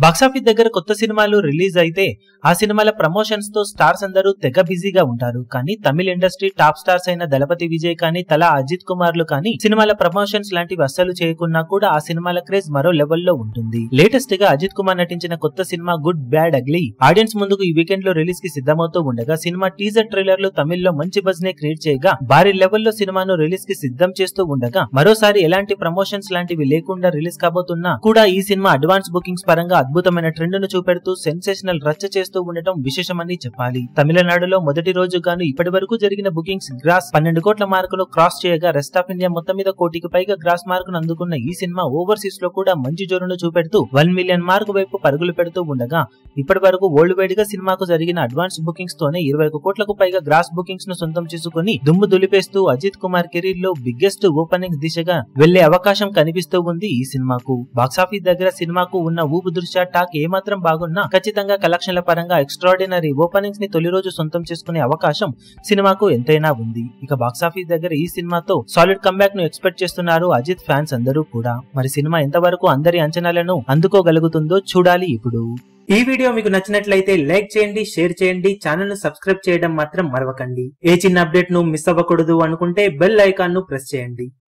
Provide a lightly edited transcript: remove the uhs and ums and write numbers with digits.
Box office దగ్గర కొత్త సినిమాలు రిలీజ్ అయితే ఆ సినిమాల ప్రమోషన్స్ తో స్టార్స్ అందరూ తెగ బిజీగా ఉంటారు. కానీ తమిళ ఇండస్ట్రీ టాప్ స్టార్స్ అయిన దళపతి విజయ్ కానీ తల అజిత్ కుమార్లు కానీ సినిమాల ప్రమోషన్స్ లాంటివి అస్సలు చేయకున్నా కూడా ఆ సినిమాల క్రేజ్ మరో లెవెల్లో ఉంటుంది. లేటెస్ట్ గా అజిత్ కుమార్ నటించిన కొత్త cinema good bad ugly audience ముందుకు ఈ వీకెండ్ లో రిలీజ్ కి సిద్ధమవుతూ ఉండగా సినిమా టీజర్ ట్రైలర్లు తమిళ్లో మంచి బజ్ నే క్రియేట్ చేయగా భారీ లెవెల్లో సినిమాను రిలీజ్ కి సిద్ధం చేస్తూ ఉండగా మరోసారి ఎలాంటి ప్రమోషన్స్ లాంటివి లేకుండా రిలీజ్ కాబోతున్నా కూడా ఈ సినిమా అడ్వాన్స్ బుకింగ్స్ పరంగా అద్భుతమైన ట్రెండ్ ను చూపెడుతూ సెన్సేషనల్ రచ్చ చేస్తూ ఉండటం విశేషమని చెప్పాలి. తమిళనాడులో మొదటి రోజు గాను ఇప్పటి వరకు జరిగిన బుకింగ్స్ గ్రాస్ 12 కోట్ల మార్కును క్రాస్ చేయగా రెస్ట్ ఆఫ్ ఇండియా మొత్తం మీద కోటికి పైగా గ్రాస్ మార్కును అందుకున్న ఈ సినిమా ఓవర్సీస్ లో కూడా మంచి జోరును చూపెడుతూ 1 మిలియన్ మార్కు వైపు పరుగులు పెడుతూ ఉండగా ఇప్పటి వరకు వరల్డ్ వైడ్ గా సినిమాకు జరిగిన అడ్వాన్స్ బుకింగ్స్ తోనే 21 కోట్లకు పైగా గ్రాస్ బుకింగ్స్ ను సొంతం చేసుకుని దుమ్ము దులిపేస్తూ అజిత్ కుమార్ కెరీర్ లో బిగ్గెస్ట్ ఓపెనింగ్ దిశగా వెళ్లే అవకాశం కనిపిస్తూ ఉంది ఈ సినిమాకు. బాక్సాఫీస్ దగ్గర సినిమాకు ఉన్న ఊపు దృష్ట్యా టాక్ ఏమాత్రం బాగున్నా ఖచ్చితంగా కలెక్షన్ల పరంగా ఎక్స్ట్రాడినరీ ఓపెనింగ్స్ ని తొలి రోజు సొంతం చేసుకునే అవకాశం సినిమాకు ఎంతైనా ఉంది. ఇక బాక్సాఫీస్ దగ్గర ఈ సినిమాతో సాలిడ్ కంబ్యాక్ ను ఎక్స్పెక్ట్ చేస్తున్నారు అజిత్ ఫ్యాన్స్ అందరూ కూడా. మరి సినిమా ఎంతవరకు అందరి అంచనాలను అందుకోగలుగుతుందో చూడాలి. ఇప్పుడు ఈ వీడియో మీకు నచ్చినట్లయితే లైక్ చేయండి, షేర్ చేయండి, ఛానల్ ను సబ్స్క్రైబ్ చేయడం మాత్రం మరవకండి. ఏ చిన్న అప్డేట్ ను మిస్ అవ్వకూడదు అనుకుంటే బెల్ ఐకాన్ ను ప్రెస్ చేయండి.